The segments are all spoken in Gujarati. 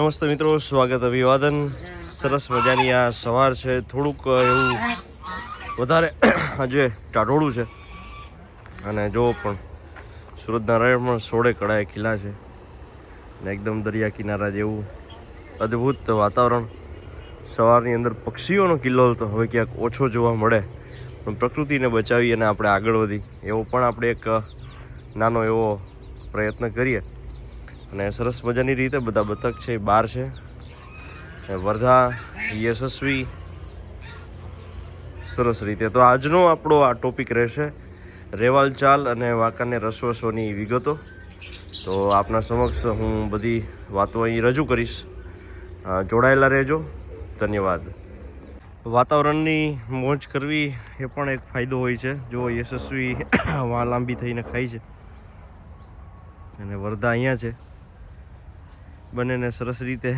નમસ્તે મિત્રો, સ્વાગત અભિવાદન. સરસ મજાની આ સવાર છે. થોડુંક એવું વધારે આજે ટાઢોળું છે અને જો પણ સુરતનારાયણ પણ સોળે કળાએ ખીલા છે ને એકદમ દરિયા કિનારા જેવું અદ્ભુત વાતાવરણ. સવારની અંદર પક્ષીઓનો કિલ્લોલ તો હવે ક્યાંક ઓછો જોવા મળે, પણ પ્રકૃતિને બચાવી અને આપણે આગળ વધી એવો પણ આપણે એક નાનો એવો પ્રયત્ન કરીએ. અને સરસ મજાની રીતે બધા બતક છે એ બહાર છે. વર્ધા યશસ્વી સરસ રીતે. તો આજનો આપણો આ ટોપિક રહેશે રેવાલ ચાલ અને વાંકાનેર રસવસોની વિગતો. તો આપના સમક્ષ હું બધી વાતો અહીં રજૂ કરીશ. જોડાયેલા રહેજો. ધન્યવાદ. વાતાવરણની મોજ કરવી એ પણ એક ફાયદો હોય છે. જો યશસ્વી વાં લાંબી થઈને ખાય છે અને વર્ધા અહીંયા છે. બંનેને સરસ રીતે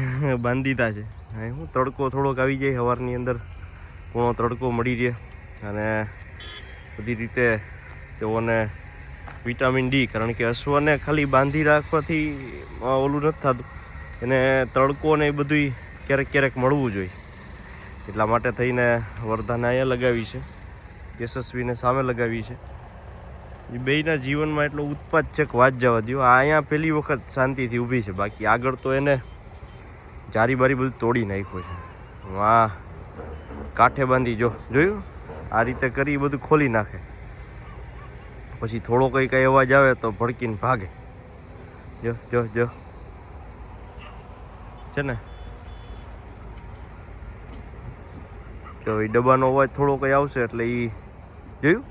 બાંધી દીધા છે. હું તડકો થોડોક આવી જાય સવારની અંદર, પૂર્ણ તડકો મળી રહે અને બધી રીતે તેઓને વિટામિન ડી, કારણ કે અશ્વને ખાલી બાંધી રાખવાથી ઓલું નથી થતું, એને તડકો ને એ બધું ક્યારેક ક્યારેક મળવું જોઈએ. એટલા માટે થઈને વર્ધાને અહીંયા લગાવી છે, યશસ્વીને સામે લગાવી છે. એ બેયના જીવનમાં એટલો ઉત્પાદ છે કે વાત જવા દો. આ અહીંયા પહેલી વખત શાંતિથી ઊભી છે, બાકી આગળ તો એને જારી બારી બધું તોડી નાખ્યું છે. વાહ, કાંઠે બાંધી જોયું આ રીતે કરી બધું ખોલી નાખે. પછી થોડો કંઈ અવાજ આવે તો ભડકીને ભાગે. જો જો જો છે ને, તો એ ડબ્બાનો અવાજ થોડો કંઈ આવશે એટલે એ જોયું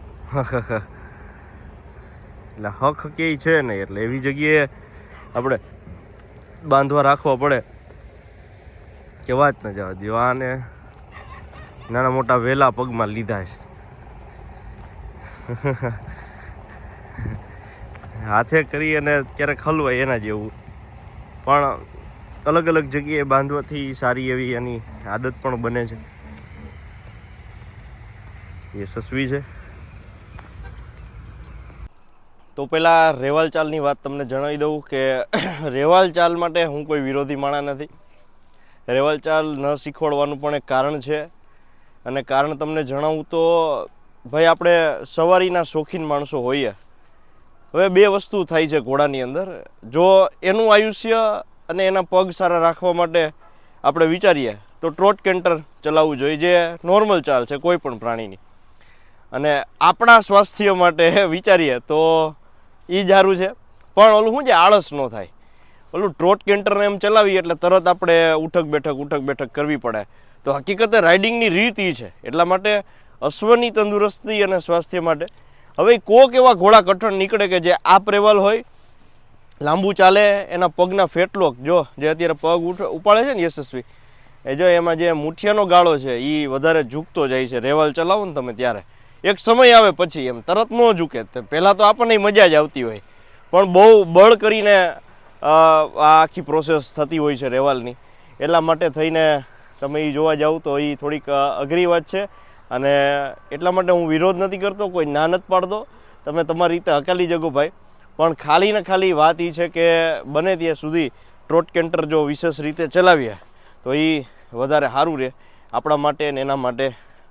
એટલે હક ક્યાંય છે નહીં, એટલે એવી જગ્યાએ આપણે બાંધવા રાખવા પડે કે વાત ન જવા દો. આને નાના મોટા વેલા પગમાં લીધા છે. હાથે કરી અને ક્યારેક હલવાય એના જેવું. પણ અલગ અલગ જગ્યાએ બાંધવાથી સારી એવી એની આદત પણ બને છે. યશસ્વી છે. તો પહેલાં રેવાલ ચાલની વાત તમને જણાવી દઉં કે રેવાલ ચાલ માટે હું કોઈ વિરોધી માણા નથી. રેવાલ ચાલ ન શીખવાડવાનું પણ એક કારણ છે. અને કારણ તમને જણાવું તો ભાઈ, આપણે સવારીના શોખીન માણસો હોઈએ. હવે બે વસ્તુ થાય છે ઘોડાની અંદર. જો એનું આયુષ્ય અને એના પગ સારા રાખવા માટે આપણે વિચારીએ તો ટ્રોટ કેન્ટર ચલાવવું જોઈએ, જે નોર્મલ ચાલ છે કોઈ પણ પ્રાણીની. અને આપણા સ્વાસ્થ્ય માટે વિચારીએ તો એ જ સારું છે. પણ ઓલું શું છે, આળસ ન થાય. ઓલું ટ્રોટ કેન્ટરને એમ ચલાવીએ એટલે તરત આપણે ઉઠક બેઠક કરવી પડે. તો હકીકતે રાઇડિંગની રીત એ છે. એટલા માટે અશ્વની તંદુરસ્તી અને સ્વાસ્થ્ય માટે હવે કોક એવા ઘોડા કઠણ નીકળે કે જે આપ રેવાલ હોય, લાંબુ ચાલે, એના પગના ફેટલોક જો જે અત્યારે પગ ઉપાડે છે ને યશસ્વી, એ જો એમાં જે મુઠિયાનો ગાળો છે એ વધારે ઝૂકતો જાય છે. રેવાલ ચલાવો ને તમે ત્યારે એક સમય આવે પછી એમ તરત ન ઝૂકે. પહેલાં તો આપણને મજા જ આવતી હોય, પણ બહુ બળ કરીને આ આખી પ્રોસેસ થતી હોય છે રેવાલની. એટલા માટે થઈને તમે એ જોવા જાઓ તો એ થોડીક અઘરી વાત છે. અને એટલા માટે હું વિરોધ નથી કરતો, કોઈ ના નથી પાડતો. તમે તમારી રીતે હકાલી જગો ભાઈ. પણ ખાલી ને ખાલી વાત એ છે કે બને ત્યાં સુધી ટ્રોટ કેન્ટર જો વિશેષ રીતે ચલાવીએ તો એ વધારે સારું રહે આપણા માટે ને એના માટે.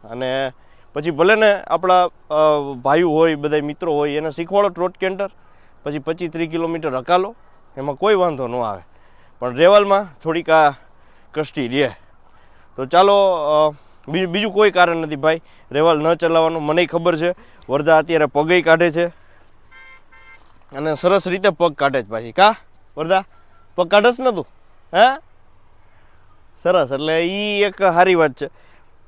અને પછી ભલે ને આપણા ભાઈઓ હોય, બધા મિત્રો હોય, એને શીખવાડો ટ્રોટ કેન્ટર, પછી 25-30 કિલોમીટર હકાલો, એમાં કોઈ વાંધો ન આવે. પણ રેવાલમાં થોડીક આ કષ્ટી રહે. તો ચાલો, બીજું કોઈ કારણ નથી ભાઈ રેવાલ ન ચલાવવાનું. મને ખબર છે વર્ધા અત્યારે પગે કાઢે છે અને સરસ રીતે પગ કાઢે છે પાછી. કા વર્ધા, પગ કાઢસ ને તું? હે, સરસ. એટલે એ એક સારી વાત છે.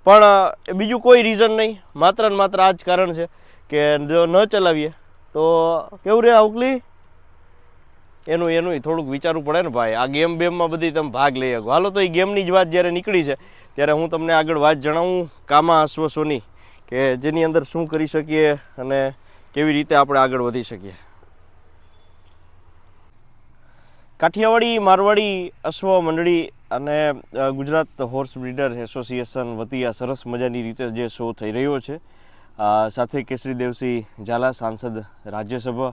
પણ બીજું કોઈ રીઝન નહીં, માત્ર ને માત્ર આ જ કારણ છે કે જો ન ચલાવીએ તો કેવું રહે અવકલી. એનું થોડુંક વિચારવું પડે ને ભાઈ. આ બેમમાં બધી તમે ભાગ લઈ શકો. હાલો, તો એ ગેમની જ વાત જ્યારે નીકળી છે ત્યારે હું તમને આગળ વાત જણાવું કામા અશ્વસોની, કે જેની અંદર શું કરી શકીએ અને કેવી રીતે આપણે આગળ વધી શકીએ. કાઠિયાવાડી મારવાડી અશ્વ મંડળી અને ગુજરાત હોર્સ બ્રીડર એસોસિએશન વતી આ સરસ મજાની રીતે જે શો થઈ રહ્યો છે, સાથે કેસરી દેવસિંહ ઝાલા સાંસદ રાજ્યસભા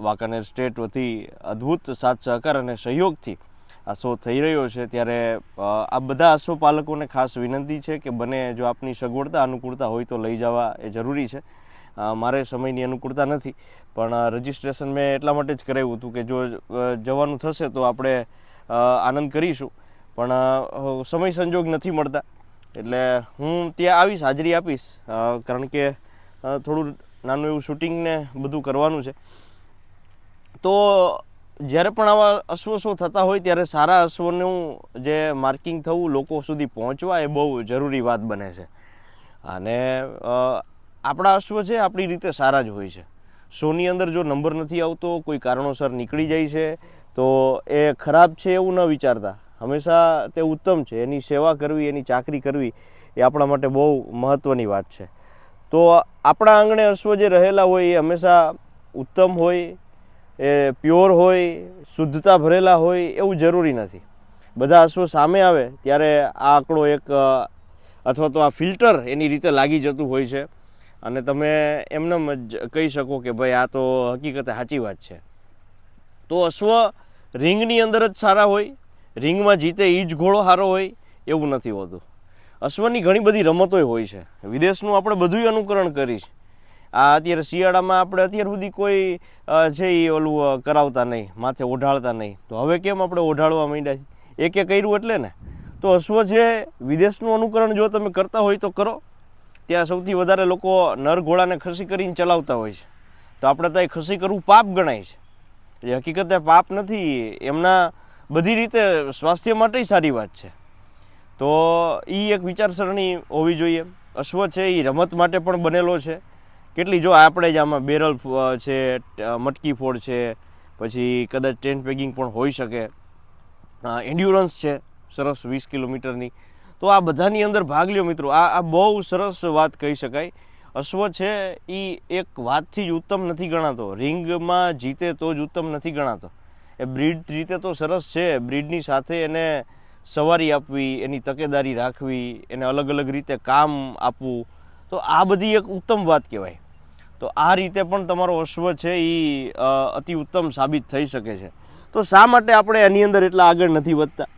વાંકાનેર સ્ટેટ વતી અદ્ભુત સાથ સહકાર અને સહયોગથી આ શો થઈ રહ્યો છે ત્યારે આ બધા અશ્વપાલકોને ખાસ વિનંતી છે કે બને જો આપની સગવડતા અનુકૂળતા હોય તો લઈ જવા એ જરૂરી છે. મારે સમયની અનુકૂળતા નથી, પણ રજિસ્ટ્રેશન મેં એટલા માટે જ કરાવ્યું હતું કે જો જવાનું થશે તો આપણે આનંદ કરીશું, પણ સમય સંજોગ નથી મળતા એટલે હું ત્યાં આવીશ, હાજરી આપીશ, કારણ કે થોડું નાનું એવું શૂટિંગને બધું કરવાનું છે. તો જ્યારે પણ આવા અશ્વ શો થતા હોય ત્યારે સારા અશ્વનું જે માર્કિંગ થવું, લોકો સુધી પહોંચવા એ બહુ જરૂરી વાત બને છે. અને આપણા અશ્વ છે આપણી રીતે સારા જ હોય છે. શોની અંદર જો નંબર નથી આવતો, કોઈ કારણોસર નીકળી જાય છે તો એ ખરાબ છે એવું ન વિચારતા હંમેશા તે ઉત્તમ છે. એની સેવા કરવી, એની ચાકરી કરવી એ આપણા માટે બહુ મહત્ત્વની વાત છે. તો આપણા આંગણે અશ્વ જે રહેલા હોય એ હંમેશા ઉત્તમ હોય, એ પ્યોર હોય, શુદ્ધતા ભરેલા હોય એવું જરૂરી નથી. બધા અશ્વ સામે આવે ત્યારે આ આંકડો એક અથવા તો આ ફિલ્ટર એની રીતે લાગી જતું હોય છે અને તમે એમને જ કહી શકો કે ભાઈ આ તો હકીકતે સાચી વાત છે. તો અશ્વ રિંગની અંદર જ સારા હોય, રિંગમાં જીતે એ જ ઘોડો સારો હોય એવું નથી હોતું. અશ્વની ઘણી બધી રમતોય હોય છે. વિદેશનું આપણે બધું અનુકરણ કરીશ. અત્યારે શિયાળામાં આપણે અત્યાર સુધી કોઈ છે એ ઓલું કરાવતા નહીં, માથે ઓઢાળતા નહીં, તો હવે કેમ આપણે ઓઢાળવા માંડ્યા છીએ? એકે કર્યું એટલે ને. તો અશ્વ છે વિદેશનું અનુકરણ જો તમે કરતા હોય તો કરો. ત્યાં સૌથી વધારે લોકો નર ઘોડાને ખસી કરીને ચલાવતા હોય છે, તો આપણે ત્યાં ખસી કરવું પાપ ગણાય છે. એ હકીકતે પાપ નથી, એમના બધી રીતે સ્વાસ્થ્ય માટે સારી વાત છે. તો એ એક વિચારસરણી હોવી જોઈએ. અશ્વ છે એ રમત માટે પણ બનેલો છે. કેટલી જો આપણે જ આમાં બેરલ છે, મટકી ફોડ છે, પછી કદાચ ટેન્ટ પેગિંગ પણ હોઈ શકે, એન્ડ્યુરન્સ છે સરસ 20 કિલોમીટરની. તો આ બધાની અંદર ભાગ લ્યો મિત્રો. આ બહુ સરસ વાત કહી શકાય. અશ્વ છે એ એક વાતથી જ ઉત્તમ નથી ગણાતો, રિંગમાં જીતે તો જ ઉત્તમ નથી ગણાતો. એ બ્રીડ રીતે તો સરસ છે, બ્રીડની સાથે એને સવારી આપવી, એની તકેદારી રાખવી, એને અલગ અલગ રીતે કામ આપવું, તો આ બધી એક ઉત્તમ વાત કહેવાય. તો આ રીતે પણ તમારો અશ્વ છે એ અતિ ઉત્તમ સાબિત થઈ શકે છે. તો શા માટે આપણે આની અંદર એટલા આગળ નથી વધતા?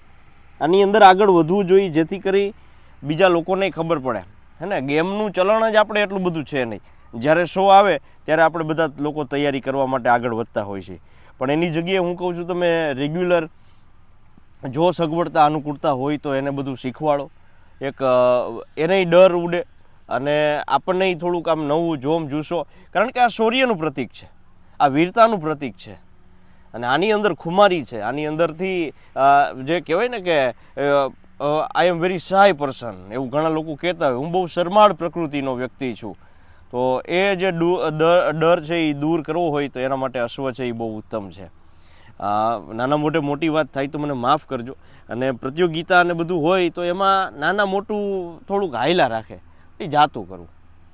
આની અંદર આગળ વધવું જોઈએ જેથી કરી બીજા લોકોને ખબર પડે. હે ને, ગેમનું ચલણ જ આપણે એટલું બધું છે નહીં. જ્યારે શો આવે ત્યારે આપણે બધા લોકો તૈયારી કરવા માટે આગળ વધતા હોય છે, પણ એની જગ્યાએ હું કહું છું તમે રેગ્યુલર જો સગવડતા અનુકૂળતા હોય તો એને બધું શીખવાડો. એક એને ડર ઉડે અને આપણને થોડુંક આમ નવું જોમ જુસ્સો, કારણ કે આ શૌર્યનું પ્રતીક છે, આ વીરતાનું પ્રતીક છે, અને આની અંદર ખુમારી છે. આની અંદરથી જે કહેવાય ને કે આઈ એમ વેરી શાય પર્સન, એવું ઘણા લોકો કહેતા હોય, હું બહુ શરમાળ પ્રકૃતિનો વ્યક્તિ છું. તો એ જે ડર છે એ દૂર કરવો હોય તો એના માટે અશ્વ છે એ બહુ ઉત્તમ છે. નાના મોટે મોટી વાત થાય તો મને માફ કરજો. અને પ્રતિયોગિતા અને બધું હોય તો એમાં નાના મોટું થોડુંક હાયલા રાખે, એ જાતું કરવું,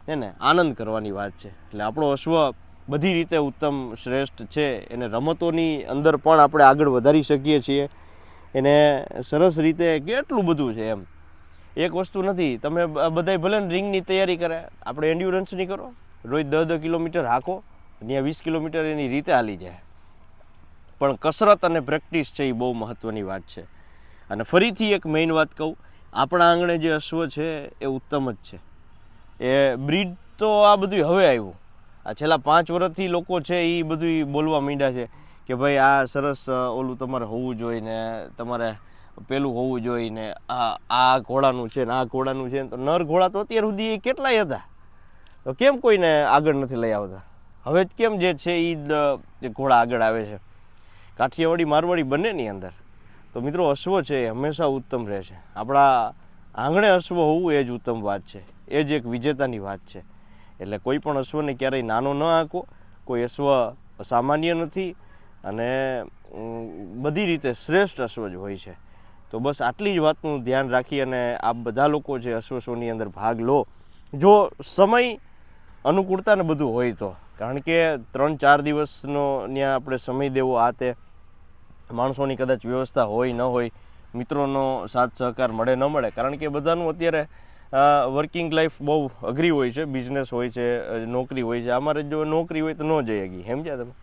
એને આનંદ કરવાની વાત છે. એટલે આપણો અશ્વ બધી રીતે ઉત્તમ શ્રેષ્ઠ છે. એને રમતોની અંદર પણ આપણે આગળ વધારી શકીએ છીએ. એને સરસ રીતે કેટલું બધું છે એમ. એક વસ્તુ નથી, તમે બધાય ભલે ને રિંગની તૈયારી કરે, આપણે એન્ડ્યુરન્સની કરો, રોજ 10 કિલોમીટર હાંકો, ત્યાં 20 કિલોમીટર એની રીતે હાલી જાય. પણ કસરત અને પ્રેક્ટિસ છે એ બહુ મહત્ત્વની વાત છે. અને ફરીથી એક મેઇન વાત કહું, આપણા આંગણે જે અશ્વ છે એ ઉત્તમ જ છે. એ બ્રીડ તો આ બધું હવે આવ્યું. આ છેલ્લા 5 વર્ષથી લોકો છે એ બધું બોલવા માંડ્યા છે કે ભાઈ આ સરસ ઓલું તમારે હોવું જોઈએ ને, તમારે પેલું હોવું જોઈએ ને, આ ઘોડાનું છે ને આ ઘોડાનું છે. તો નર ઘોડા તો અત્યાર સુધી કેટલાય હતા, તો કેમ કોઈને આગળ નથી લઈ આવતા? હવે કેમ જે છે એ ઘોડા આગળ આવે છે, કાઠિયાવાડી મારવાડી બંનેની અંદર. તો મિત્રો અશ્વ છે એ હંમેશા ઉત્તમ રહે છે. આપણા આંગણે અશ્વ હોવું એ જ ઉત્તમ વાત છે, એ જ એક વિજેતાની વાત છે. એટલે કોઈ પણ અશ્વને ક્યારેય નાનો ન આંકો. કોઈ અશ્વ સામાન્ય નથી અને બધી રીતે શ્રેષ્ઠ અશ્વ જ હોય છે. તો બસ આટલી જ વાતનું ધ્યાન રાખી અને આપ બધા લોકો છે અશ્વ શોની અંદર ભાગ લો, જો સમય અનુકૂળતા ને બધું હોય તો. કારણ કે 3-4 દિવસનો ત્યાં આપણે સમય દેવો, આ તે માણસોની કદાચ વ્યવસ્થા હોય ન હોય, મિત્રોનો સાથ સહકાર મળે ન મળે, કારણ કે બધાનું અત્યારે વર્કિંગ લાઈફ બહુ અઘરી હોય છે. બિઝનેસ હોય છે, નોકરી હોય છે. અમારે જો નોકરી હોય તો ન જઈ શકીએ, સમજ્યા તમે?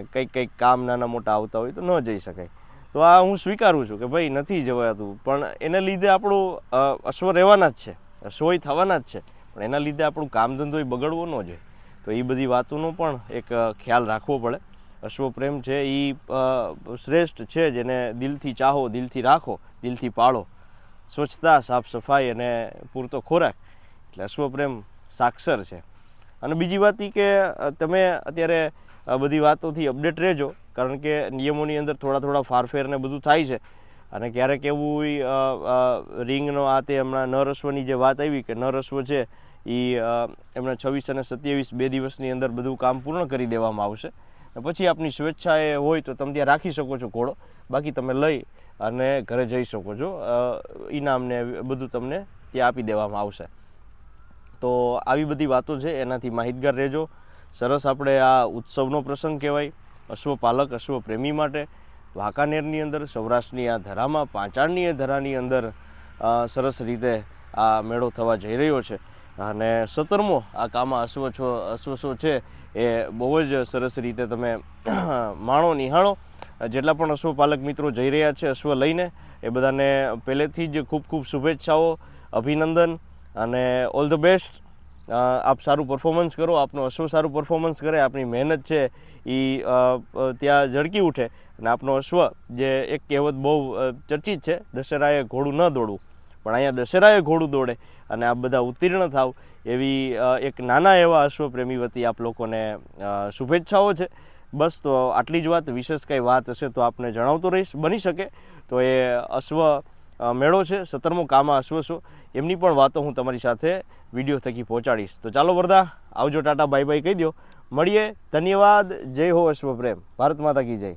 કંઈક કામ નાના મોટા આવતા હોય તો ન જઈ શકાય. તો આ હું સ્વીકારું છું કે ભાઈ નથી જવાતું, પણ એને લીધે આપણું અશ્વ રહેવાના જ છે, અશ્વય થવાના જ છે, પણ એના લીધે આપણું કામ ધંધો બગડવો ન જોઈએ. તો એ બધી વાતોનો પણ એક ખ્યાલ રાખવો પડે. અશ્વપ્રેમ છે એ શ્રેષ્ઠ છે, જેને દિલથી ચાહો, દિલથી રાખો, દિલથી પાળો. સ્વચ્છતા, સાફ સફાઈ અને પૂરતો ખોરાક, એટલે અશ્વપ્રેમ સાક્ષર છે. અને બીજી વાત એ કે તમે અત્યારે બધી વાતોથી અપડેટ રહેજો, કારણ કે નિયમોની અંદર થોડા ફારફેર ને બધું થાય છે. અને ક્યારેક એવું રિંગનો આ તે હમણાં નર અશ્વની જે વાત આવી કે નર અશ્વ છે એ એમણે 26 અને 27 2 દિવસની અંદર બધું કામ પૂર્ણ કરી દેવામાં આવશે. પછી આપની સ્વેચ્છા એ હોય તો તમે ત્યાં રાખી શકો છો ઘોડો, બાકી તમે લઈ અને ઘરે જઈ શકો છો. ઇનામને બધું તમને ત્યાં આપી દેવામાં આવશે. તો આવી બધી વાતો છે, એનાથી માહિતગાર રહેજો. સરસ આપણે આ ઉત્સવનો પ્રસંગ કહેવાય અશ્વપાલક, અશ્વપ્રેમી માટે. વાંકાનેરની અંદર, સૌરાષ્ટ્રની આ ધરામાં, પાંચાળની ધરાની અંદર સરસ રીતે આ મેળો થવા જઈ રહ્યો છે. અને 17મો આ કામા અશ્વસો છે એ બહુ જ સરસ રીતે તમે માણો, નિહાળો. જેટલા પણ અશ્વપાલક મિત્રો જઈ રહ્યા છે અશ્વ લઈને, એ બધાને પહેલેથી જ ખૂબ ખૂબ શુભેચ્છાઓ, અભિનંદન અને ઓલ ધ બેસ્ટ. આપ સારું પરફોર્મન્સ કરો, આપનો અશ્વ સારું પરફોર્મન્સ કરે, આપણી મહેનત છે એ ત્યાં ઝળકી ઉઠે. અને આપનો અશ્વ જે એક કહેવત બહુ ચર્ચિત છે, દશેરાએ ઘોડું ન દોડવું, પણ અહીંયા દશેરાએ ઘોડું દોડે અને આપ બધા ઉત્તીર્ણ થાવ, એવી એક નાના એવા અશ્વપ્રેમી વતી આપ લોકોને શુભેચ્છાઓ છે. બસ, તો આટલી જ વાત. વિશેષ કંઈ વાત હશે તો આપને જણાવતો રહીશ. બની શકે તો એ અશ્વ મેળો છે 17મો કામા અશ્વસો, એમની પણ વાતો હું તમારી સાથે વિડીયો થકી પહોંચાડીશ. તો ચાલો વરદા, આવજો, ટાટા, બાય બાય કહી દો. મળીએ. ધન્યવાદ. જય હો અશ્વપ્રેમ. ભારત માતા કી જય.